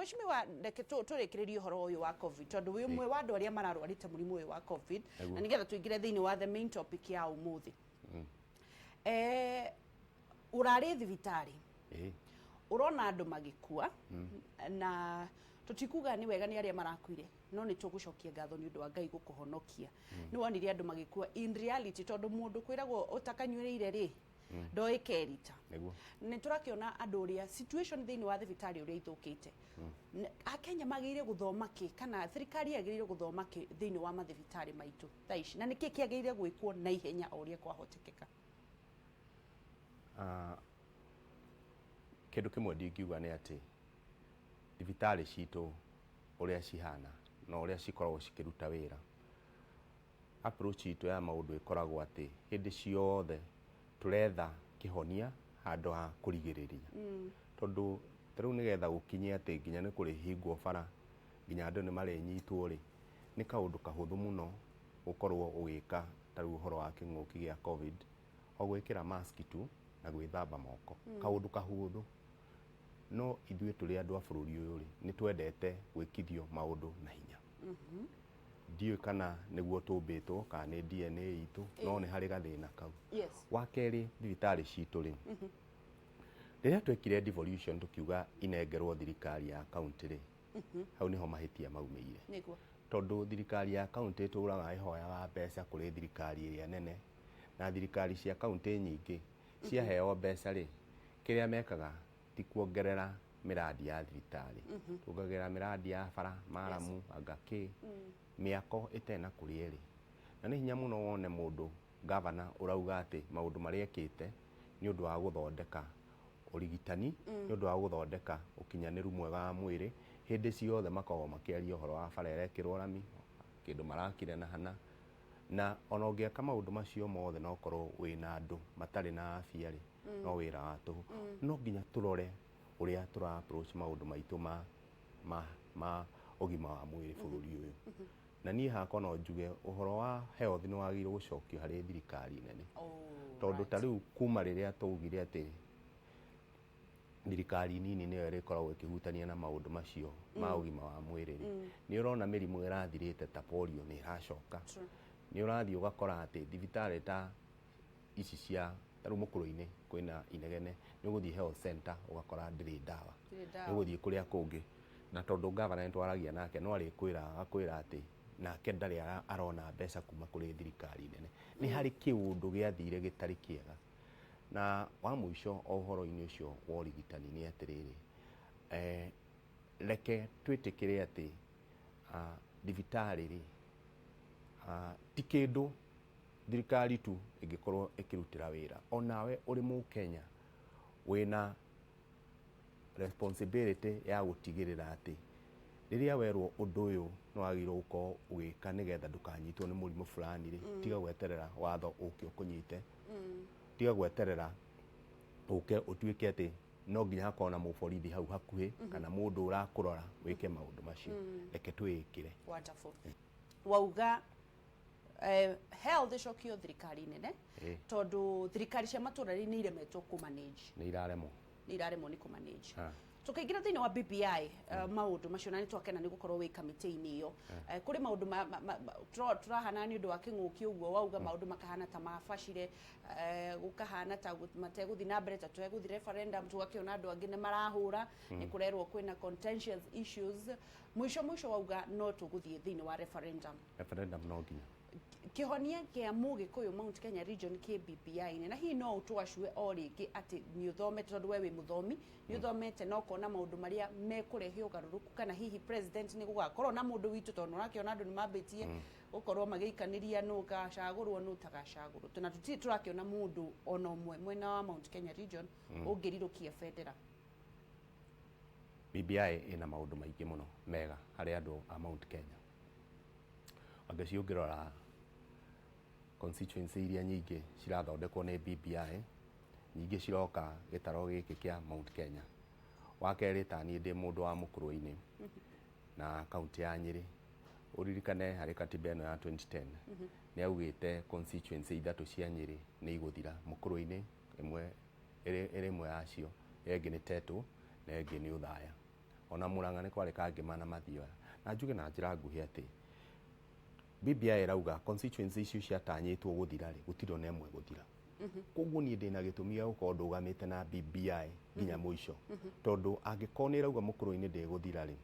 Mheshimiwa ndeke turekererie horo uyu wa covid tondu wi umwe wa andu aria mararwarite murimu uyu wa covid na nigetha tuingire thiini wa the main topic ya umuthi urari thibitari urona andu magikua na tutikuga ni wega ni aria marakuire no ni tugucokia ngatho ni undu wa Ngai gukuhonokia ni wonire andu magikua in reality tondu mundu kwiragwo utakanyuirire ri ndoikerita ni turakiona andu uria situation thiini wa thibitari uria ithukite akenya magire guthoma ki kana thirikari yagirire guthoma ki thiini wa mathibitari maitu thaici na niki kiagirire gwikwo na ihenya uria kwahotekeka kindu kimwe ndingiuga ni ati thibitari citu uria cihana na uria cikoragwo cikiruta wira approach itu ya maundu ikoragwo ati hindi ciothe turetha kihonia handu ha kurigiriria tondu riu nigetha gukinyia ati nginya ni kurihingwo bara nginya andu ni marenyitwo ri ni kaundu kahuthu muno gukorwo ugika taru horo wa king'uki gia covid ogwikira mask tu na gwithamba moko kaundu kahuthu no ithuĩ tũrĩ andũ a bũrũri ũyũ rĩ nĩ twendete gwĩkithio maũndũ na hinya ndiũĩ kana nĩguo tũmbĩtwo kana nĩ DNA itũ no nĩ harĩ gathĩna kau wa kerĩ thibitarĩ citũ rĩ rĩrĩa twekire devolution tũkiuga inengerwo thirikari ya kaunti rĩ hau nĩho mahĩtia maumĩire tondũ thirikari ya kaunti tũraga ĩhoyaga mbeca kũrĩ thirikari ĩrĩa nene na thirikari cia kaunti nyingĩ ciaheo mbeca rĩ kĩrĩa mekaga ti kuongerera miradi ya thibitari tuongerera miradi ya bara maramu agaki miako itena kurieri na ni hinya muno wone mundu governor urauga ati maundu mariekite ni undu wa guthondeka urigitani ni undu wa guthondeka ukinyaniru mwega wa mwiri hindi ciothe makorwo makiaria uhoro wa bara irekirwo rami kindu marakire na hana na ona ungiaka maundu macio mothe no korwo wina andu matari na afia ri no wira watu no nginya turore uria tura approach maundu maitu ma ogima wa mwiri bururi uyu na nie hakwa no njuge uhoro wa health ni wagire gucokio hari thirikari nene tondu tariu kuma riria tugire ati thirikari nini niyo irikoragwo ikihutania na maundu macio ma ogima wa mwiri ni urona mirimu irathirite ta polio ni iracoka ni urathi ugakora ati thibitari ta ici cia taru Mukurwe-ini kwina inegene ni uguthie health center ugakora ndiri dawa ni uguthie kuria kungi na tondu governor twaragia nake no ari kwira ati nake ndari arona mbeca kuma kuri thirikari nene ni hari kiundu giathire gitari kiega na wa muico ohoro-ini ucio wa urigitani ni atiriri reke twitikire ati thibitari ri ti kindu thirikari tu ingikorwo ikirutira wira onawe uri mu Kenya wina responsibility ya gutigirira ati riria werwo undu uyu no wagirwo uko ugika nigetha ndukanyitwo ni murimu fulani ri tiga gweterera watho uke ukunyite tiga gweterera uke utuike ati no nginya hakona muborithi hau hakuhi kana mundu urakurora wike maundu macio reke twikire wonderful wauga health icokio thirikari nene tondu thirikari cia maturari ni iremetwo ku manage ni iraremo ni ku manage tukaingira thiini wa BBI maundu macio na ni twakena ni gukorwo wi kamiti-ini iyo kuri maundu turahana ni undu wa king'uki uguo wauga maundu makahana ta mabacire gukahana ta mateguthi na mbere ta tweguthi referendum tugakiona andu angi ni marahura ni kurerwo kwina contentious issues mwisho wauga no tuguthie thiini wa referendum no nginya kihonia kia mugikuyu Mount Kenya region ki BBI na hi no utwacue o ringi ati ni uthomete tondu wewe muthomi ni uthomete no kona maundu maria mekurehio garuruku kana hihi president ni gugakorwo na mundu witu tondu rakiona andu ni mambitie ukorwo magiikaniria no gacagurwo no tagacagurwo tuna tuti turakiona mundu ona umwe mwena wa Mount Kenya region ungirirukia federal BBI ina maundu maingi muno mega hari andu a Mount Kenya angiciungirora constituency iria nyingi cirathondekwo ni BBI nyingi ciroka gitaro giki kia Mount Kenya wa keri tani ndi mundu wa Mukurwe-ini na kaunti ya Nyeri uririkane hari katiba eno ya 2010 ni augite constituency ithatu cia Nyeri ni iguthira imwe iri imwe yacio yengi ni Tetu na yengi ni Uthaya ona Murang'a nĩ kwarĩ kangĩmana mathioya na njuge na njĩra nguhĩ atĩ BBI ĩrauga constituency icio ciatanyĩtwo gũthira rĩ gũtirĩ ona ĩmwe gũthira. Koguo niĩ ndĩna gĩtũmi gĩa gũkorwo ndũgamĩte na BBI nginya mũico tondũ angĩkorwo nĩ ĩrauga Mukurwe-ini ndĩgũthira rĩ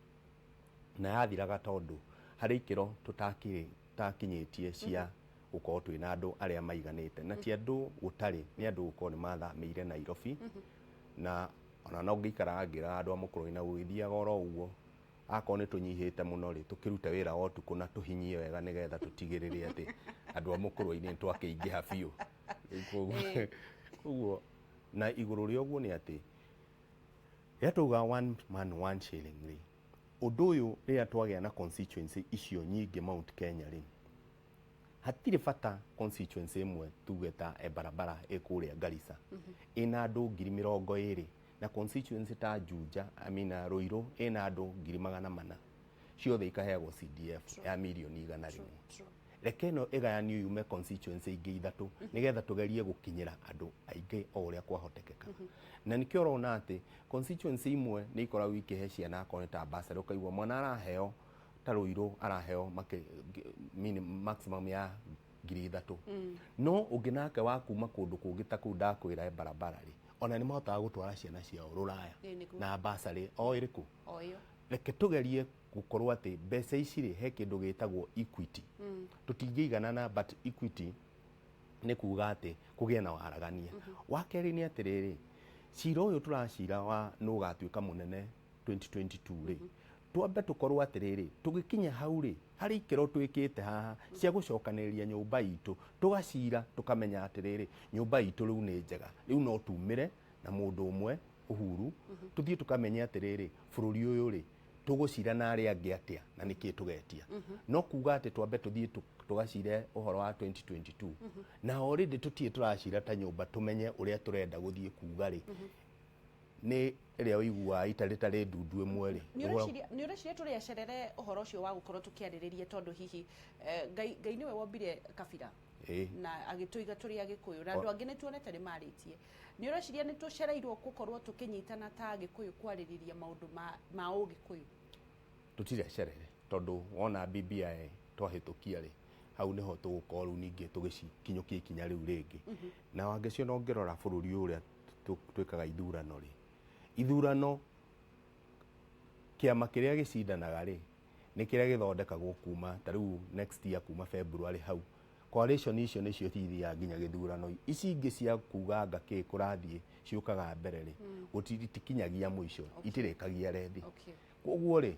na yathiraga tondũ harĩ ikĩro tũtakinyĩtie cia gũkorwo twĩna andũ arĩa maiganĩte na ti andũ gũtarĩ nĩ andũ gũkorwo nĩ mathamĩire Nairobi na ona no ngĩikara ngĩra andũ a Mukurwe-ini na gũgĩthiaga oro ũguo akorwo nĩ tũnyihĩte mũno rĩ tũkĩruta wĩra wa ũtukũ na tũhinyie wega nĩgetha tũtigĩrĩre atĩ andũ a Mukurwe-ini nĩ twakĩingĩha biũ. Koguo na igũrũ rĩa ũguo nĩ atĩ rĩrĩa tauga one man one shilling rĩ ũndũ ũyũ rĩrĩa twagĩa na constituency icio nyingĩ Mount Kenya rĩ hatirĩ bata constituency ĩmwe tuge ta barabara ĩkũrĩa Garissa ĩna andũ 20,000 na constituency ta Juja Ruiru ĩna andũ 400,000 ciothe ikaheagwo CDF ya milioni 100. Reke no ĩgayanio yume constituency ingĩ ithatũ nĩgetha tũgerie gũkinyĩra andũ aingĩ o ũrĩa kwahotekeka. Na nĩkĩo ũrona atĩ constituency imwe nĩ ikoragwo ikĩhe ciana akorwo nĩ ta basarĩ ũkaigua mwana araheo ta Ruiru araheo maximum ya 3,000 no ũngĩ nake wa kuma kũndũ kũngĩ ta kũu ndakwĩra barabara rĩ ona nĩ mahotaga gũtwara ciana ciao Rũraya na basarĩ o ĩrĩkũ reke tũgerie gũkorwo atĩ mbeca ici rĩ he kĩndũ gĩtagwo equity tũtingĩigana na but equity nĩ kuga atĩ kũgĩa na waragania. Wa kerĩ nĩ atĩrĩrĩ cira ũyũ tũracira wa nũ ũgatuĩka mũnene 2022 rĩ twambe tũkorwo atĩrĩrĩ tũgĩkinya hau rĩ harĩ ikĩro twĩkĩte haha cia gũcokanĩrĩria nyũmba itũ tũgacira tũkamenya atĩrĩrĩ nyũmba itũ rĩu nĩ njega rĩu no tumĩre na mũndũ ũmwe Uhuru tũthiĩ tũkamenya atĩrĩrĩ bũrũri ũyũ rĩ tũgũcira na arĩa angĩ atĩa na nĩkĩ tũgetia no kuga atĩ twambe tũthiĩ tũgacire ũhoro wa 2022 na already tũtiĩ tũracira ta nyũmba tũmenye ũrĩa tũrenda gũthiĩ kuga rĩ nĩ ĩrĩa ũiguaga itarĩ ndundu ĩmwe rĩ nĩ ũreciria tũrĩacerere ũhoro ũcio wa gũkorwo tũkĩarĩrĩria tondũ hihi Ngai nĩwe wombire kabira na agĩtũiga tũrĩ agĩkũyũ na andũ angĩ nĩ tuonete nĩ marĩtie nĩ ũreciria nĩ tũcereirwo gũkorwo tũkĩnyitana ta agĩkũyũ kwarĩrĩria maũndũ ma ũgĩkũyũ tũtirecerere tondũ wona BBI twahĩtũkia rĩ hau nĩho tũgũkorwo rĩu ningĩ tũgĩkinyũkia ikinya rĩu rĩngĩ na wangĩciona ũngĩrora bũrũri ũrĩa twĩkaga ithurano rĩ ithurano kĩama kĩrĩa gĩcindanaga rĩ nĩ kĩrĩa gĩthondekagwo kuma ta rĩu next year kuma February hau coalition icio nĩcio thithiaga nginya gĩthurano ici ingĩ cia kuga ngakĩ kũrathiĩ ciũkaga mbere rĩ gũtikinyagia mũico itirĩkagia rethi. Koguo rĩ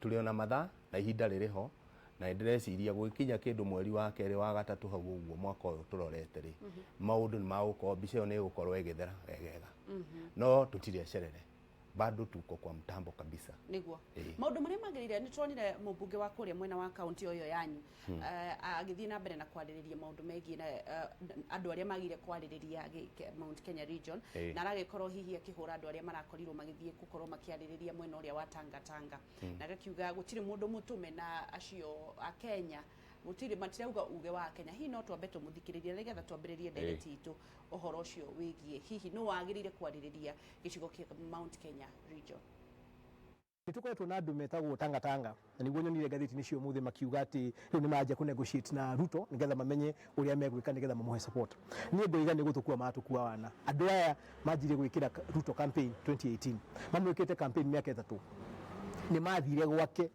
tũrĩ ona mathaa na ihinda rĩrĩho na ndĩreciria gũkinya kĩndũ mweri wa kerĩ wa gatatũ hau ũguo mwaka ũyũ tũrorete rĩ maũndũ nĩ magũkorwo mbica ĩyo nĩ ĩgũkorwo ĩgĩthera wegega no tũtirecerere bado tuko kwa mtambo kabisa niguo maundu maria magirire ni tuonire mumbunge wa kuria mwena wa county oyo yanyu agithii na mbere na kwaririria maundu megie na andu aria magire kwaririria Mount Kenya region na aragikorwo hihi akihura andu aria marakorirwo magithii gukorwo makiaririria mwena uria wa Tanga na gakiuga gutire mundu mutume na acio a Kenya gutire matirauga uge wa Kenya hihi no twambe tumuthikiriria nigetha twambiririe direct itu uhoro ucio wigie hihi no wagirire kwaririria gicigo kia Mount Kenya region. Nitukoretwo na andu metagwo Tanga na niguo nyonire ngathĩti-inĩ cio mũthĩ makiuga atĩ rĩu nĩ manjia ku negotiate na Ruto nigetha mamenye ũrĩa megwĩka nigetha mamuhe support. Niĩ ndoiga nĩ gũtukua matukua wana andũ aya manjire gwĩkĩra Ruto campaign 2018 mamwĩkĩte campaign miaka 3 nĩ mathire gwake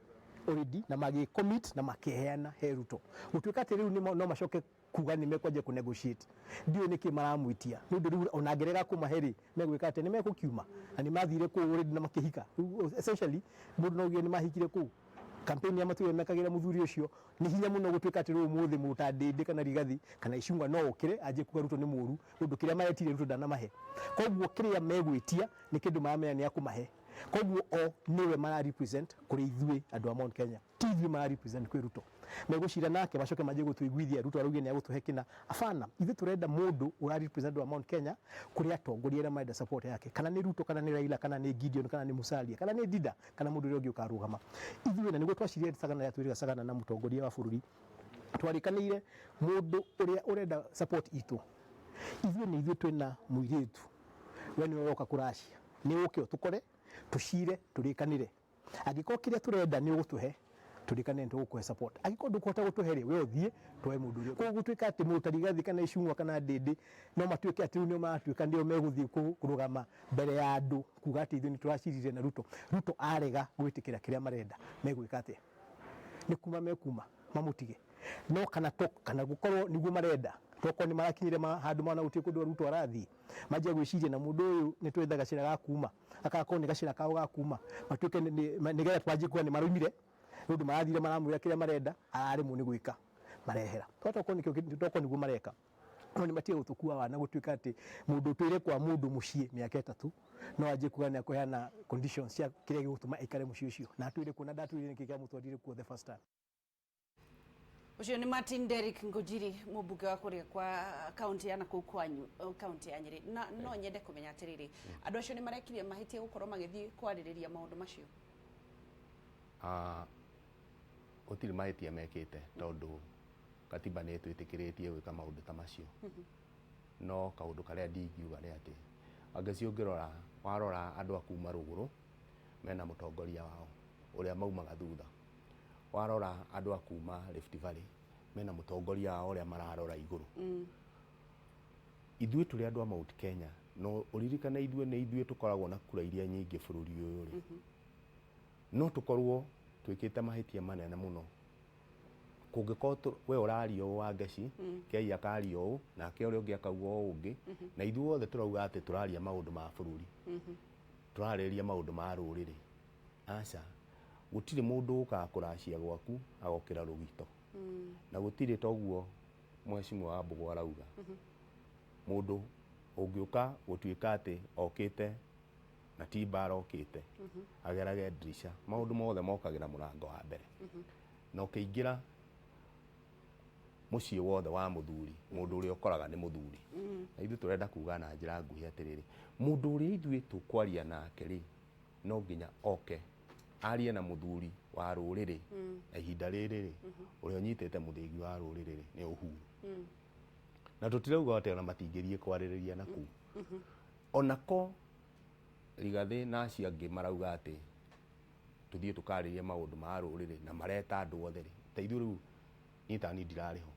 already na magi commit na makiheana he Ruto gutuika ati riu no macoke kuga ni mekwaje ku negotiate ndio niki maramwitia ndu riu onangerega kumaheri megwika ati ni mekukiuma na ni mathire ku already na makihika essentially mundu no ni mahikire ku campaign ya matuwe mekagira muthuri ucio ni hinya muno gutuika ati riu muthi mutandinde kana rigathi kana icunga no ukire aje kuga Ruto ni muru undu kiria maretire Ruto ndanamahe koguo kiria megwitia ni kindu maramenya ni akumahe koguo o niwe mara represent kuri ithuĩ andu a Mount Kenya TV mara represent kwi Ruto megucira nake bacoke maje gutuiguithia Ruto arauge ni agutuhe kina afana ithuĩ turenda mundu ura represent wa Mount Kenya kuri atongoria na maida support yake kana ni Ruto kana ni Raila kana ni Gideon kana ni Musalia kana ni Dida kana mundu ũrĩa ũngĩ ukarugama ithuĩ na niguo twacirire sagana ya twiriga sagana na mutongoria wa bũrũri twarikanĩire mundu ũrĩa urenda support itu ithuĩ ni ithuĩ twina muiritu we ni woka kuracia ni uke tukore tucire turikanire Angĩkorwo kĩrĩa tũrenda nĩ ũgũtũhe turikane ntugukuhe support. Angĩkorwo ndũkũhota gũtũhe rĩ, we ũthiĩ twoe mũndũ ũrĩa. Koguo gũtuĩka atĩ mũrutani gathi kana icung'wa kana ndĩndĩ no matuĩke atĩ rĩu nĩo maratuĩka nĩo megũthiĩ kũrũgama mbere ya andũ kuga atĩ ithuĩ nĩ tũracirire na Ruto arega gwĩtĩkĩra kĩrĩa marenda, megwĩka atĩa? Nĩ kuma mekuma mamũtige. No kana gũkorwo nĩguo marenda tokorwo nĩ marakinyire handũ mana gũtirĩ kũndũ Ruto arathiĩ, manjie gwĩciria na mũndũ ũyũ nĩ twetha gacĩra ga kuma, agakorwo nĩ gacĩra kao ga kuma, matuĩke nĩgetha twanjie kuga nĩ maroimire nĩ ũndũ marathire maramwĩra kĩrĩa marenda, araremwo nĩ gwĩka marehera. Tokorwo nĩguo mareka, no nĩ matige gũtũkua wana gũtuĩka atĩ mũndũ ũtũire kwa mũndũ mũciĩ mĩaka 3 no anjie kuga nĩ akũheana conditions cia kĩrĩa gĩgũtũma aikare mũciĩ ũcio, na atuire kuona ndatuire nĩkĩ kĩamũtwarire kuo the first time. Ucio ni Martin Derrick Ngujiri, mũmbunge wa kũrĩa kwa kaunti ya nakũu kwanyu, kaunti ya Nyeri. No nyende kũmenya atĩrĩrĩ, andũ acio nĩ marekire mahĩtia gũkorwo magĩthiĩ kwarĩrĩria maũndũ macio? Gũtirĩ mahĩtia mekĩte tondũ katiba nĩ ĩtwĩtĩkĩrĩtie gwĩka maũndũ ta macio. No kaũndũ karĩa ndingiuga nĩ atĩ angĩci ũngĩrora warora andũ a kuma rũgũrũ mena mũtongoria wao ũrĩa maumaga thutha. Warora andũ a kuma Rift Valley mena mũtongoria wao ũrĩa mararora igũrũ. Ithuĩ tũrĩ andũ a Mount Kenya no ũririkane ithuĩ tũkoragwo na kura iria nyingĩ bũrũri ũyũ rĩ. No tũkorwo twĩkĩte mahĩtia manene mũno. Kũngĩkorwo we ũraria ũũ wa Ngeci, Kiai akaria ũũ, nake ũrĩa ũngĩ akauga ũũ ũngĩ, na ithuothe tũrauga atĩ tũraria maũndũ ma bũrũri, tũrarĩrĩria maũndũ ma rũrĩrĩ. Aca, gũtirĩ mũndũ ũkaga kũracia gwaku agokĩra rũgito. Na gũtirĩ toguo Mheshimiwa Wambũgũ arauga. Mũndũ ũngĩũka gũtuĩka atĩ okĩte na ti mbara okĩte agerage ndirisha, maũndũ mothe mokagĩra mũrango wa mbere. Na ũkĩingĩra mũciĩ wothe wa mũthuri, mũndũ ũrĩa ũkoraga nĩ mũthuri. Na ithuĩ tũrenda kuga na njĩra nguhĩ atĩrĩrĩ, mũndũ ũrĩa ithuĩ tũkwaria nake rĩ, no nginya oke arie na mũthuri wa rũrĩrĩ na ihinda rĩrĩ rĩ, ũrĩa ũnyitĩte mũthĩgi wa rũrĩrĩ nĩ Uhuru. Na tũtirauga atĩ ona matingĩrie kwarĩrĩria na kuu. Onako Rigathĩ na acio angĩ marauga atĩ tũthiĩ tũkarĩrĩria maũndũ ma rũrĩrĩ na mareta andũ othe rĩ, ta ithuĩ rĩu niĩ tani ndirarĩ ho.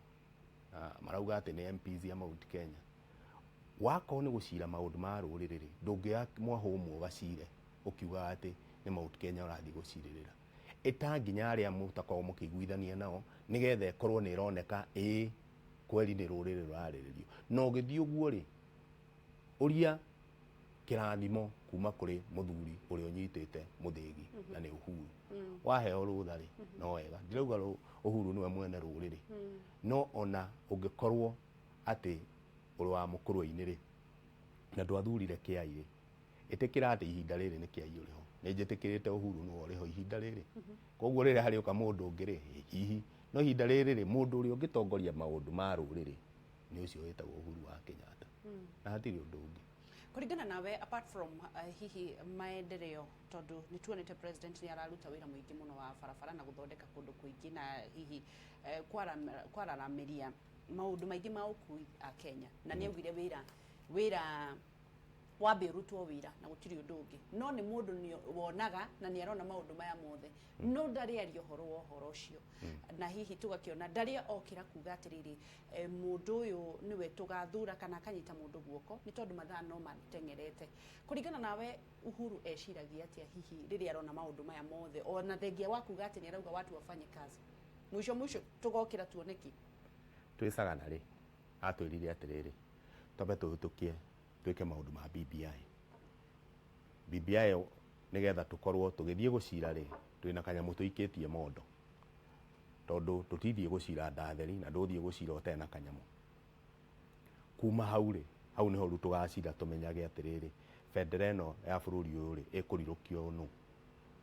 Marauga atĩ nĩ MPs ya Mount Kenya. Wakorwo nĩ gũcira maũndũ ma rũrĩrĩ rĩ, ndũngĩoya mwahũmwo gacire ũkiuga atĩ nĩ Mount Kenya ũrathiĩ gũcirĩrĩra. Ĩta nginya arĩa mũtakorwo mũkĩiguithania nao nĩgetha ĩkorwo nĩ ĩroneka kweli nĩ rũrĩrĩ rũrarĩrĩrio. No ũgĩthiĩ ũguo rĩ, ũria kĩrathimo kuma kũrĩ mũthuri ũrĩa ũnyitĩte mũthĩgi na nĩ Uhuru. Waheo rũtha rĩ, no wega. Ndirauga Uhuru nĩwe mwene rũrĩrĩ. No ona ũngĩkorwo atĩ ũrĩ wa Mukurwe-ini rĩ, na ndwathurire Kiai rĩ, ĩtĩkĩra atĩ ihinda rĩrĩ nĩ Kiai ũrĩho. Nĩ njĩtĩkĩrĩte Uhuru nĩwe ũrĩho ihinda rĩrĩ. Koguo rĩrĩa harĩoka mũndũ ũngĩ rĩ, hihi no ihinda rĩrĩ rĩ, mũndũ ũrĩa ũngĩtongoria maũndũ ma rũrĩrĩ nĩ ũcio wĩtagwo Uhuru wa Kenyatta. Na hatirĩ ũndũ ũngĩ. Kuringana nawe, apart from hihi maendeleo, tondu nĩ tuonete president nĩ araruta wĩra mũingĩ mũno wa barabara na gũthondeka kũndũ kũingĩ na hihi kwararamĩria maũndũ maingĩ ma ũkui a Kenya, na nĩ augire wĩra wambe ũrutwo wĩra na gũtirĩ ũndũ ũngĩ. No nĩ mũndũ nĩ wonaga na nĩ arona maũndũ maya mothe, no ndarĩ aria ũhoro ũcio. Na hihi tũgakĩona ndarĩ okĩra kuga atĩrĩrĩ, mũndũ ũyũ nĩwe tũgathura kana akanyita mũndũ guoko nĩ tondũ mathaa no mateng'erete. Kũringana nawe, Uhuru eciragia atĩa hihi rĩrĩa arona maũndũ maya mothe, ona thengia wa kuga atĩ nĩ arauga watu wafanye kazi, mwisho tũgokĩra tuoneki? Twĩcagana rĩ, atwĩrire atĩrĩrĩ, twambe tũhĩtũkie twĩke maũndũ ma BBI. BBI nĩgetha tũkorwo tũgĩthiĩ gũcira rĩ, twĩna kanyamũ tũikĩtie mondo, tondũ tũtithiĩ gũcira ndatheri na ndũthiĩ gũcira ũtarĩ na kanyamũ. Kuma hau rĩ, hau nĩho rĩu tũgacira tũmenyage atĩrĩrĩ, bendera ĩno ya bũrũri ũyũ rĩ, ĩkũrirũkio nũ.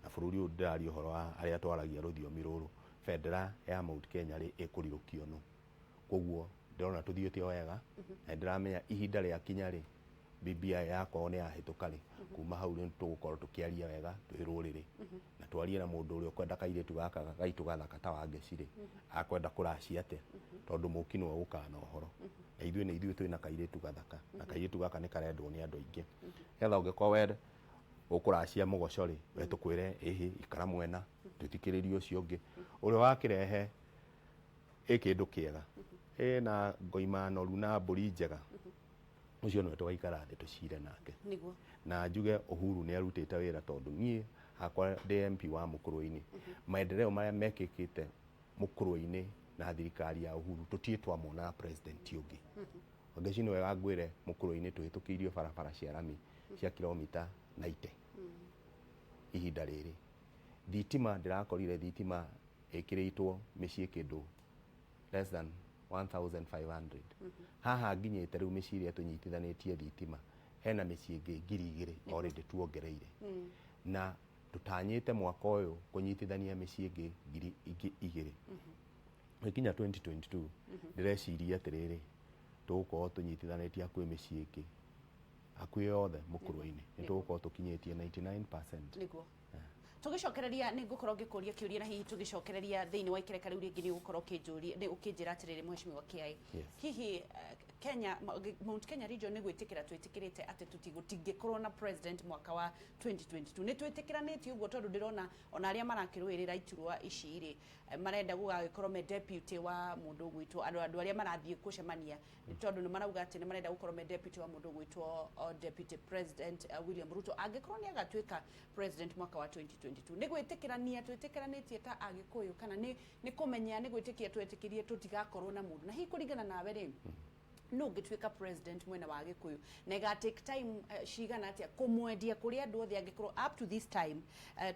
Na bũrũri ũyũ ndĩraria ũhoro wa arĩa twaragia rũthiomi rũrũ, bendera ya Mount Kenya rĩ, ĩkũrirũkio nũ. Koguo ndĩrona tũthiĩte o wega, na ndĩramenya ihinda rĩakinya rĩ, BBI yakwa nĩ yahĩtũka rĩ, kuma hau rĩ tũgũkorwo tũkĩaria wega twĩ rũrĩrĩ, na twarie na mũndũ ũrĩa ũkwenda kairĩtu gaka gaitũ gathaka ta wa Ngeci rĩ, akwenda kũracia atĩa, tondũ mũki nĩwe ũkaga na ũhoro. Na ithuĩ twĩna kairĩtu gathaka, na kairĩtu gaka nĩ karendwo nĩ andũ aingĩ. Getha ũngĩkorwo ukuracia mugocori we tukwire ihi ikara mwena tutikiririo ucio ungi uri wakirehe ikindu kiega na ngoima noru na mburi njega ucio no twaikara thi tucire nake niguo na njuge Uhuru ni arutite wira tondu nie akwa MP wa Mukurwe-ini maendeleo maria mekikite Mukurwe-ini na thirikari ya Uhuru tutie twamona president ungi ngeci ni wega ngwire Mukurwe-ini tuhitukiirio barabara cia rami cia kilomita 90 ihinda riri thitima ndirakorire thitima ikiritwo micii kindu less than 1500 haha nginyite riu micii iria tunyitithanitie thitima hena micii ingi 2000 already tuongereire na tutanyite mwaka uyu kunyitithania micii ingi 2000 ikinya 2022 ndireciria atiriri tugukorwo tunyitithanitie kwi micii ingi akwi yothe Mukurwe-ini ni tugukorwo tukinyitie 99% niguo tugicokereria ni ngukorwo ngikuria kiuria na hihi tugicokereria thiini wa ikereka riu ringi ni gukorwo kinjuria ni ukinjira atiriri mheshimiwa Kiai hihi Kenya Mount Kenya region ni gwitikira twitikirite ati tutingikorwo na president mwaka wa 2022 ni twitikiranite uguo tondu ndirona ona aria marakirwirira iturwa ici ri marenda gugagikorwo me deputy wa mundu gwitwo andu aria marathie kucemania tondu ni marauga ati ni marenda gukorwo me deputy wa mundu gwitwo deputy president William Ruto angikorwo ni agatuika president mwaka wa 2022 ni gwitikirania twitikiranite ta agikuyu kana ni kumenya ni gwitikia twetikirie tutigakorwo na mundu na hi kuringana nawe ri no gituika president mwena wa gikuyu na ga take time cigana atia kumwendia kuri andu othe angikorwo up to this time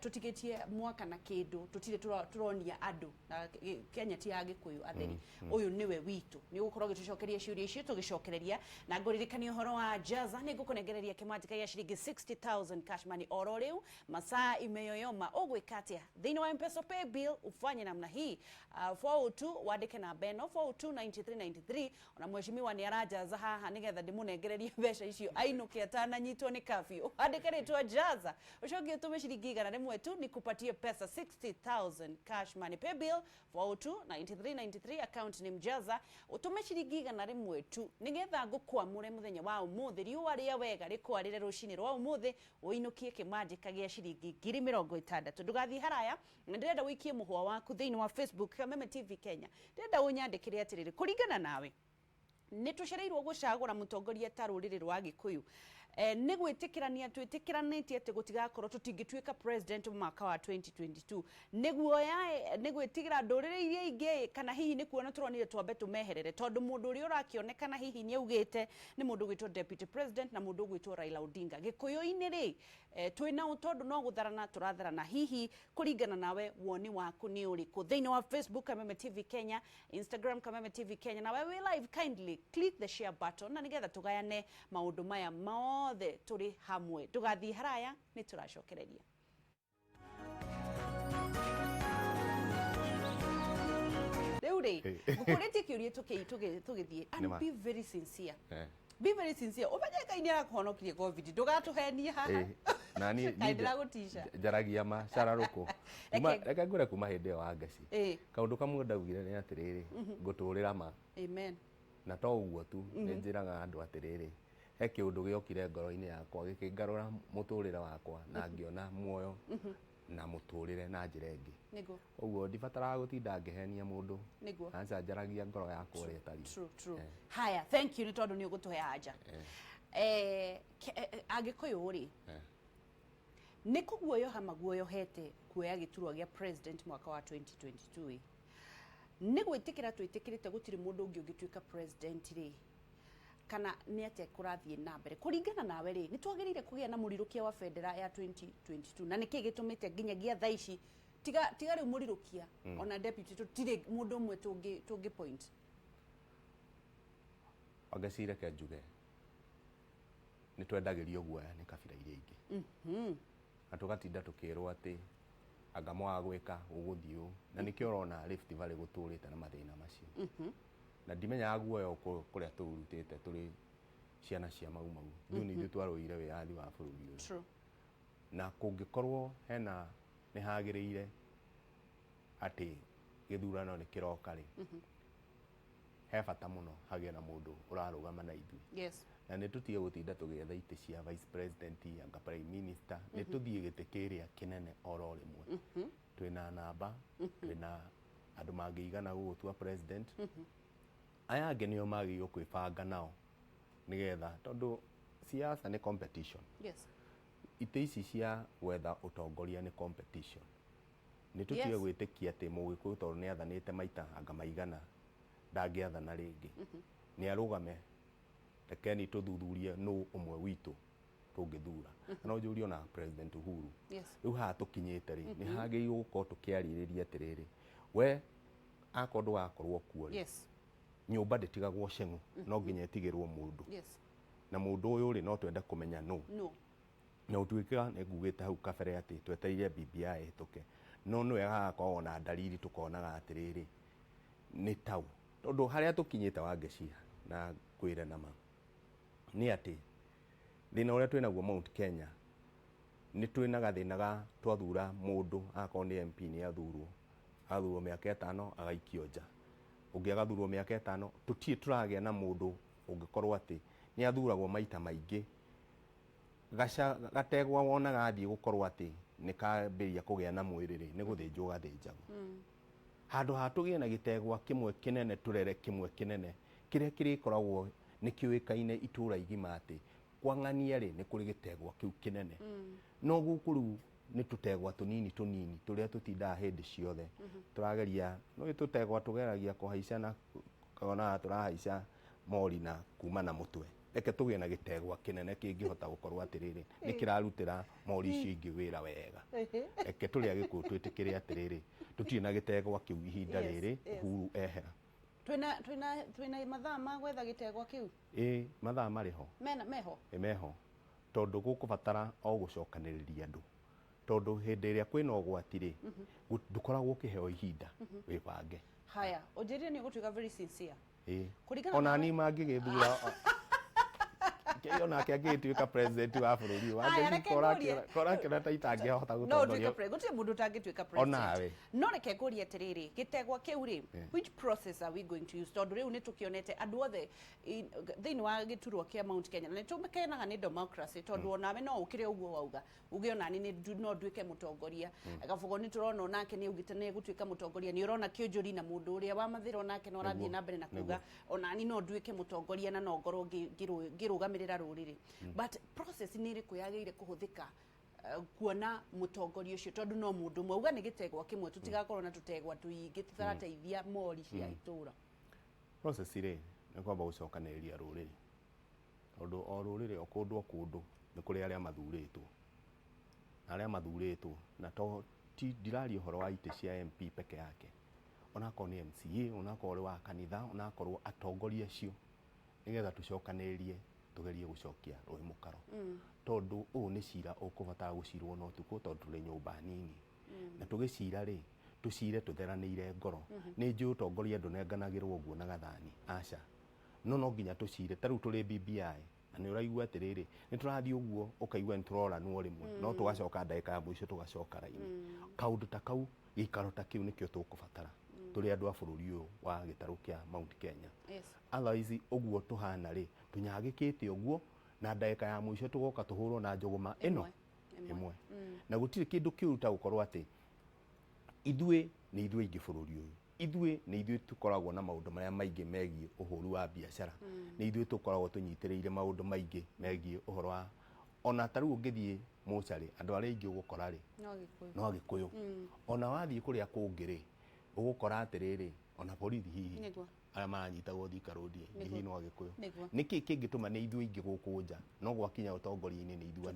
tutigetie mwaka na kindu tutire turonia andu na Kenya ti ya gikuyu atheri uyu niwe witu ni gukorwo gitucokeria ciuria icio tugicokereria na nguririkania uhoro wa jaza ni gukunegereria kimatika ya shilingi 60000 cash money oro riu masaa imeyoyoma ugwikatia thini wa M-Pesa pay bill ufanye namna hii 402 wadike na beno 4029393 ona mheshimiwa ni arajaza haha nigetha ndimunegererie mbeca icio ainuke atananyitwo ni kafyu andikeretwo jaza ucokie utume shilingi igana rimwe tu nikupatie pesa 60000 cash money pay bill 4029393 account ni mjaza utume shilingi igana rimwe tu nigetha ngukwamure muthenya wa umuthi riua ria wega rikwarire rucini rwa umuthi uinukie kimajika gia shilingi 260 ndugathi haraya ndirenda wikie muhwa waku thiini wa Facebook Kameme TV Kenya ndirenda unyandikire atiriri kuringana nawe nitucereirwo gucagura mutongoria ta ruriri rwa gikuyu ni gwitikirania twitikiranite ati gutigakorwo tutingituika president mwaka wa 2022 niguo ya ni gwitigira ndurire iria ingi kana hihi ni kuona turonire twambe tumeherere tondu mundu uri urakionekana hihi ni augite ni mundu gwitwo deputy president na mundu gwitwo Raila Odinga gikuyu-ini ri twina utondu no gutharana turatharana hihi kuringana nawe woni waku ni uriku thiini wa Facebook Kameme TV Kenya Instagram Kameme TV Kenya na we live kindly click the share button na nigetha tugayane maundu maya mothe turi hamwe tugathi haraya ni turacokereria Deuri gukurete kiuria tugithie and be very sincere be very sincere ubanyeka ini arakuhonokirie covid ndugatuhenie haha na ni ndiragutisha jaragia ma cararuko reka ngure kuma hindi wa ngaci kaundu kamwe ndaugire ni atiriri nguturira ma amen na to uguo tu ni njiraga andu atiriri he kiundu giokire ngoro-ini yakwa gikingarura muturire wakwa na ngiona muoyo na muturire na njira ingi nigo uguo ndibataraga gutinda ngihenia mundu nigo anza njaragia ngoro yakwa uri tari true haya thank you ni tondu ni ugutuhe anja agikuyu uri ni kuguoyoha maguoyohete kuoya giturwa gia president mwaka wa 2022 ni gwitikira twitikirite gutiri mundu ungi ungituika president ri kana ni ate kurathie na mbere kuringana nawe ri ni twagirire kugia na murirukia wa federa ya 2022 na niki gitumite nginya gia thaici tiga ri murirukia ona deputy tutire mundu mwe tungi point agacire ke njuge ni twendagirio guoya ni kabira iria ingi atugatinda tukirwo ati agamo wa gwika uguthiu na nikio urona Rift Valley guturite na mathina macio na ndimenya guoya kuria turutite turi ciana cia mau riu ni ithu twaruire wiathi wa bururi uyu na kungikorwo hena ni hagiriire ati githurano ni kiroka ri he bata muno hagie na mundu urarugama na ithuĩ. Yes. Na nĩ tũtige gũtinda tũgĩetha itĩ cia vice president anga prime minister, nĩ tũthiĩ gĩtĩ kĩrĩa kĩnene oro rĩmwe. Twĩna namba, twĩna andũ mangĩigana gũgũtua president. Aya angĩ nĩo magĩrĩirwo kwĩbanga nao nĩgetha, tondũ siasa nĩ competition. Yes. Itĩ ici cia gwetha ũtongoria nĩ competition. Nĩ tũtige gwĩtĩkia atĩ mũgĩkũyũ tondũ nĩ athanĩte maita anga maigana ndangiathana rĩngĩ. Nĩ arũgame, rekeni tũthuthurie nũ ũmwe witũ tũngĩthura. No njũrie ona President Uhuru. Rĩu haha tũkinyĩte rĩ, nĩ hagĩrĩirwo gũkorwo tũkĩarĩrĩria atĩrĩrĩ, we akorwo ndũgakorwo kuo rĩ, nyumba nditigagwo ceng'u, no nginya itigĩrwo mundu. Na mundu ũyũ rĩ no twende kũmenya nũ. Na ũtuĩka nĩ ngugĩte hau kabere atĩ twetereire BBI ĩhĩtũke, no nĩ wega hagakorwo na ndariri tũkonaga atĩrĩrĩ nĩ tau. Tondũ harĩa tũkinyĩte wangĩcia na kwĩre nama nĩ atĩ thĩna ũrĩa twĩnaguo Mount Kenya, nĩ twĩna gathĩna ga twathura mũndũ akorwo nĩ MP nĩ athurwo mĩaka 5 agaikio nja. Ũngĩ agathurwo mĩaka 5, tũtirĩ tũragĩa na mũndũ ũngĩkorwo atĩ nĩ athuragwo maita maingĩ. Gategwa wona gathiĩ gũkorwo atĩ nĩ kambĩrĩria kũgĩa na mwĩrĩ rĩ, nĩ gũthĩnjwo gathĩnjagwo. Handũ ha tũgĩe na gĩtegwa kĩmwe kĩnene, tũrere kĩmwe kĩnene kĩrĩa kĩrĩkoragwo nĩ kĩũĩkaine itũra igima atĩ kwang'ania rĩ nĩ kũrĩ gĩtegwa kĩu kĩnene. No gũkũ rĩu nĩ tũtegwa tũnini tũrĩa tũtindaga hĩndĩ ciothe tũrageria, no tũtegwa tũgeragia kũhaica na kona tũrahaica mori na kuma na mũtwe. Reke tũgĩe na gĩtegwa kĩnene kĩngĩhota gũkorwo atĩrĩrĩ nĩ kĩrarutĩra mori icio ingĩ wĩra wega. Reke tũrĩa gĩkũyũ twĩtĩkĩre atĩrĩrĩ tũtirĩ na gĩtegwa kĩu ihinda rĩrĩ, Uhuru ehera. Twĩna mathaa ma gwetha gĩtegwa kĩu? Mathaa marĩ ho. Meho? Meho. Tondũ gũkũbatara o gũcokanĩrĩria andũ. Tondũ hĩndĩ ĩrĩa kwĩna ũgwati rĩ, ndũkoragwo ũkĩheo ihinda wĩbange. Haya, ũnjĩrire nĩ ũgũtuĩka very sincere. Ona niĩ mangĩgĩthura kĩyo nake angĩtuĩka president wa bũrũri ũyũ ta itangĩhota gũtongoria. Gũtirĩ mũndũ ũtangĩtuĩka president. No reke ngũrie atĩrĩrĩ, gĩtegwa kĩu rĩ, which process are we going to use? Tondũ rĩu nĩ tũkĩonete andũ othe thĩinĩ wa gĩturwa kĩa Mount Kenya, na nĩ tũkenaga nĩ democracy, tondũ onawe no ũkĩre ũguo wauga uge onani no nduĩke mũtongoria. Gabogo nĩ tũrona onake nĩ augĩte nĩ egũtuĩka mũtongoria. Nĩ ũrona Kĩonjũri na mũndũ ũrĩa wa Mathĩra onake no arathiĩ na mbere na kuga onani no nduĩke mũtongoria na no ngorwo ngĩrũgamĩrĩra rũrĩrĩ. But process nĩ ĩrĩkũ yagĩrĩire kũhũthĩka kuona mũtongoria ũcio, tondũ no mũndũ ũmwe uga nĩ gĩtegwa kĩmwe, tũtigakorwo na tũtegwa tũingĩ tũtarateithia mori cia itũra. Process rĩ nĩ kwamba gũcokanĩrĩria rũrĩrĩ, tondũ o rũrĩrĩ o kũndũ nĩ kũrĩ arĩa mathurĩtwo, na arĩa mathurĩtwo na to ndiraria ũhoro wa itĩ cia MP peke yake, onakorwo nĩ MCA, onakorwo ũrĩ wa kanitha, onakorwo atongoria acio, nĩgetha tũcokanĩrĩrie tugerie gucokia rũĩ mũkaro. Tondũ ũũ nĩ cira ũkũbatara gũcirwo no ũtukũ, tondũ tũrĩ nyũmba nini. Na tũgĩcira rĩ, tũcire tũtheranĩire ngoro. Nĩ njũĩ ũtongoria ndũnenganagĩrwo ũguo na gathani, aca. No nginya tũcire, ta rĩu tũrĩ BBI, na nĩ ũraigua atĩrĩrĩ, nĩ tũrathiĩ ũguo ũkaigua nĩ tũroranwo rĩmwe, no tũgacoka ndagĩka ya mũico tũgacoka raini. Kaũndũ ta kau, gĩikaro ta kĩu nĩkĩo tũkũbatara tũrĩ andũ a bũrũri ũyũ wa gĩtarũ kĩa Mount Kenya. Otherwise ũguo tũhana rĩ, tũnyagĩkĩte ũguo na ndagĩka ya mũico tũgoka tũhũrwo na njũgũma ĩno ĩmwe. Na gũtirĩ kĩndũ kĩruta gũkorwo atĩ ithuĩ nĩ ithuĩ aingĩ bũrũri ũyũ, ithuĩ nĩ ithuĩ tũkoragwo na maũndũ marĩa maingĩ megiĩ ũhũri wa biacara, nĩ ithuĩ tũkoragwo tũnyitĩrĩire maũndũ maingĩ megiĩ ũhoro wa ona ta rĩu ũngĩthiĩ mocarĩ, andũ arĩa aingĩ ũgũkora rĩ no Agĩkũyũ. Ona wathiĩ kũrĩa kũngĩ rĩ ũgũkora atĩrĩrĩ ona borithi hihi arĩa maranyitagwo Thika Road hihi no Agĩkũyũ. Nĩkĩ kĩngĩtũma nĩ ithuĩ aingĩ gũkũ nja no gwakinya ũtongoria-inĩ nĩ ithuĩ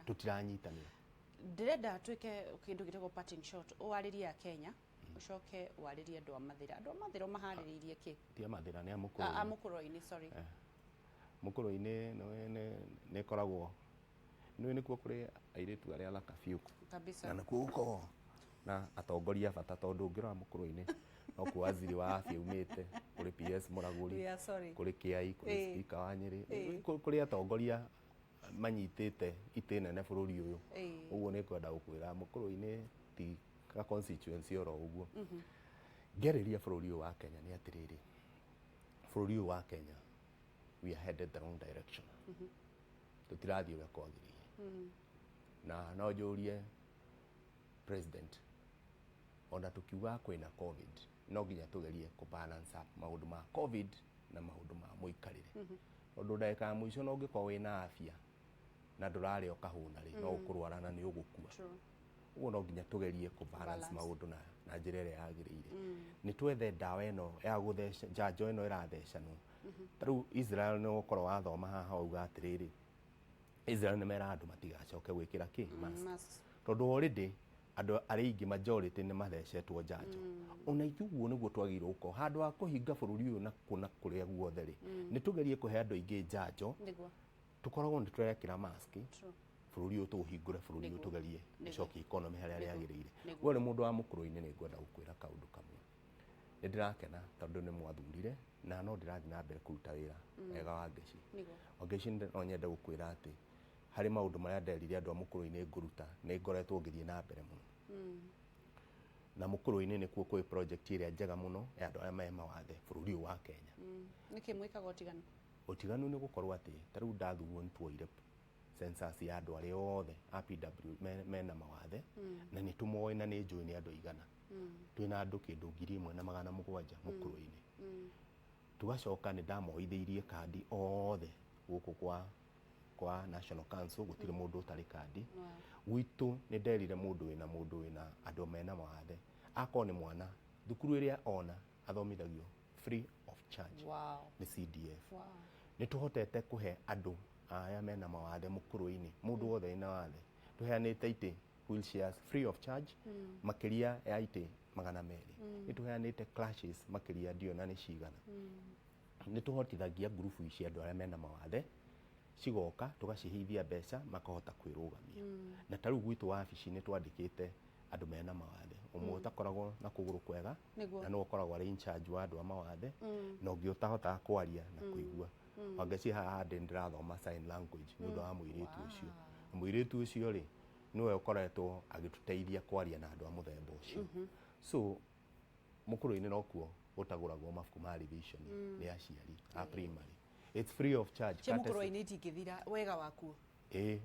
tũtiranyitanĩra. Ndĩrenda tuĩke kĩndũ gĩtagwo parting shot, ũwarĩrie Kenya ucoke warĩrie andũ a Mathĩra. Andũ a Mathĩra maharĩrĩirie kĩ? Ti a Mathĩra, nĩ a Mukurwe-ini. Mukurwe-ini, sorry. Mukurwe-ini nĩ koragwo nĩ kuo kũrĩ airĩtu arĩa athaka biũ kabisa, na kuo gũkorwo na atongoria bata, tondũ ũngĩrora Mukurwe-ini no kuo waziri wa afya umĩte, kũrĩ PS Mũragũri, kũrĩ Kiai, kũrĩ speaker wa Nyĩrĩ, kũrĩ atongoria manyitĩte itĩ nene bũrũri ũyũ. Ũguo nĩ kwenda gũkwĩra Mukurwe-ini ti ka constituency oro ũguo. Ngerĩria bũrũri ũyũ wa Kenya nĩ atĩrĩrĩ, bũrũri ũyũ wa Kenya we are headed the wrong direction. Tũtirathiĩ ũrĩa kwagĩrĩire. Na no njũrie president, ona tũkiuga kwĩna covid no nginya tũgerie balance up maũndũ ma covid na maũndũ ma mũikarĩre. Tondũ ndagĩka ya mũico no ũngĩkorwo wĩna afya na ndũrarĩa ũkahũna rĩ no ũkũrwara na nĩ ũgũkua. Ũguo no nginya tũgerie balance maũndũ na njĩra ĩrĩa yagĩrĩire. Nĩ twethe ndawa ĩno ya gũtheca, njanjo ĩno ĩrathecanwo. Ta rĩu Israel nĩ ũkorwo wathoma haha wauga atĩrĩrĩ, Israel nĩ mera andũ matigacoke gwĩkĩra mask. Tondũ already andũ arĩa aingĩ majority nĩ mathecetwo njanjo. Ona ithuĩ nĩguo twagĩrĩirwo gũkorwo handũ ha kũhinga bũrũri ũyũ na kũna kũrĩa guothe rĩ, nĩ tũgerie kũhe andũ aingĩ njanjo, tũkoragwo nĩ tũrekĩra mask, bũrũri ũyũ tũũhingũre, bũrũri ũyũ tũgerie gũcokia economy harĩa yagĩrĩire. Wee nĩ mũndũ wa Mukurwe-ini nĩ ngwenda gũkwĩra kaũndũ kamwe. Nĩ ndĩrakena tondũ nĩ mwathurire na no ndĩrathiĩ na mbere kũruta wĩra wega wa ngeci. Ngeci no nyende gũkwĩra atĩ harĩ maũndũ marĩa nderire andũ a Mukurwe-ini ngũruta nĩ ngoretwo ngĩthiĩ na mbere mũno. Na Mukurwe-ini nĩkuo kwĩ project ĩrĩa njega mũno ya andũ arĩa me mawathe bũrũri ũyũ wa Kenya. Nĩkĩ mwĩkaga ũtiganu? Ũtiganu nĩ gũkorwo atĩ ta rĩu ndathurwo nĩ tuoire census ya andũ arĩa othe a PW mena mawathe na nĩ tũmoĩ na nĩ njũĩ nĩ andũ aigana. Twĩna andũ kĩndũ 1,700 Mukurwe-ini. Tugacoka nĩ ndamoithĩirie kandi othe gũkũ kwa National Council, gũtirĩ mũndũ ũtarĩ kandi. Gwitũ nĩ nderire mũndũ wĩna andũ mena mawathe akorwo nĩ mwana thukuru ĩrĩa ona athomithagio free of charge nĩ CDF. Nĩ tũhotete kũhe andũ aya mena mawathe Mukurwe-ini, mũndũ wothe ena wathe, tũheanĩte itĩ wheelchairs free of charge, makĩria ya itĩ 200. Nĩ tũheanĩte clashes makĩria ndiona nĩ cigana. Nĩ tũhotithagia ngurubu ici andũ arĩa mena mawathe cigoka tũgacihithia mbeca makahota kwĩrũgamia. Na ta rĩu gwitũ wabici nĩ twandĩkĩte andũ mena mawathe, ũmwe ũtakoragwo na kũgũrũ kwega na no ũkoragwo arĩ in charge wa andũ a mawathe, na ũngĩ ũtahotaga kwaria na kũigua. Wangeci haha ndĩ ndĩrathoma sign language nĩ ũndũ wa mũirĩtu ũcio. Mũirĩtu ũcio rĩ nĩwe ũkoretwo agĩtũteithia kwaria na andũ a mũthemba ũcio. So Mukurwe-ini nokuo gũtagũragwo mabuku ma revision nĩ aciari a primary. It's free of charge. Mukurwe-ini itingĩthira wega wakuo.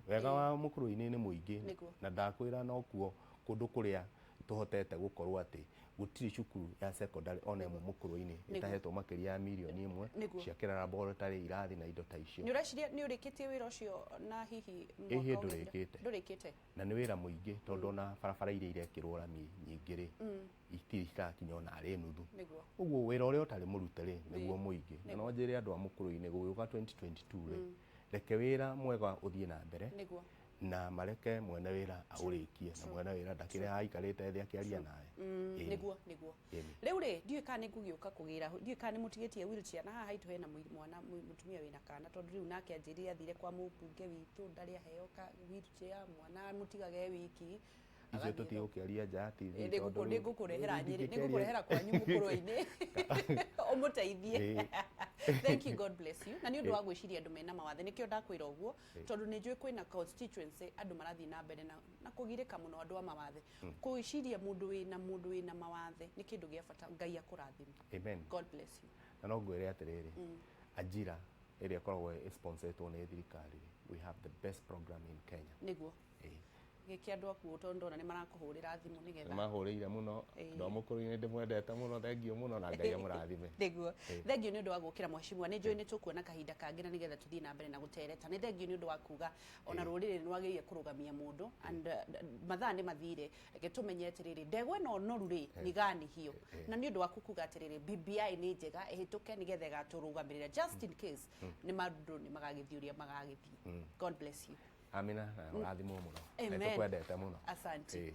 Wega wa Mukurwe-ini nĩ mũingĩ na ndakwĩra nokuo kũndũ kũrĩa tũhotete gũkorwo atĩ gũtirĩ cukuru ya secondary ona ĩmwe Mukurwe-ini ĩtahetwo makĩria ya milioni 1 ciakĩra laboratory irathi na indo ta icio. Nĩ ũreciria nĩ ũrĩkĩtie wĩra ũcio na hihi ndũrĩkĩte na nĩ wĩra mũingĩ tondũ na barabara iria irekĩrwo rami nyingĩ rĩ itirĩ cirakinya ona arĩ nuthu. Ũguo wĩra ũrĩa ũtarĩ mũrute rĩ nĩguo mũingĩ. Na no njĩre andũ a Mukurwe-ini gũgĩũka 2022 rĩ reke wĩra mwega ũthiĩ na mbere na mareke mwene wĩra aũrĩkie na mwene wĩra ndakĩrĩ aikarĩte thĩ akĩaria nawe. Nĩguo rĩu rĩ ndiũĩ kana nĩ ngũgĩũka kũgĩra, ndiũĩ kana nĩ mũtigĩtie wheelchair na haha haitũ hena mwana mũtumia wĩna kana tondũ rĩu nake anjĩrire athire kwa mũmbunge witũ ndarĩ aheo wheelchair mwana mũtigage wiki. Icio tũtigũkĩaria nja TV tondũ nĩ ngũkũrehera Nyĩrĩ, nĩ ngũkũrehera kwanyu Mukurwe-ini ũmũteithie. Thank you, God bless you. Na nĩ ũndũ wa gwĩciria andũ mena mawathe nĩkĩo ndakwĩra ũguo tondũ nĩ njũĩ kwĩna constituency andũ marathiĩ na mbere na kũgirĩka mũno andũ a mawathe. Gwĩciria mũndũ wĩna mawathe nĩ kĩndũ gĩa bata. Ngai akũrathime. Amen. God bless you. Na no ngwĩre atĩrĩrĩ, ajira ĩrĩa ĩkoragwo sponsoretwo nĩ thirikari, we have the best program in Kenya. Nĩguo gĩkĩ andũ akuo tondũ ndona nĩ marakũhũrĩra thimũ nĩgetha mahũrĩire mũno andũ a Mukurwe-ini ndĩmwendete mũno, thengio mũno na Ngai amũrathime. Nĩguo thengio nĩ ũndũ wa gũkĩra mwacimwa. Nĩ njũĩ nĩ tũkuona kahinda kangĩ na nĩgetha tũthiĩ na mbere na gũtereta. Nĩ thengio nĩ ũndũ wa kuga ona rũrĩrĩ nĩwagĩrĩire kũrũgamia mũndũ and mathaa nĩ mathire. Reke tũmenye atĩrĩrĩ ndegwa ĩno noru rĩ nĩganihio na nĩ ũndũ wa kuga atĩrĩrĩ BBI nĩ njega ĩhĩtũke nĩgetha ĩgatũrũgamĩrĩra just in case nĩ maũndũ nĩ magagĩthiĩ ũrĩa magagĩthiĩ. God bless you. Amina na ũrathimwo mũno. Nĩ tũkwendete mũno. Asante.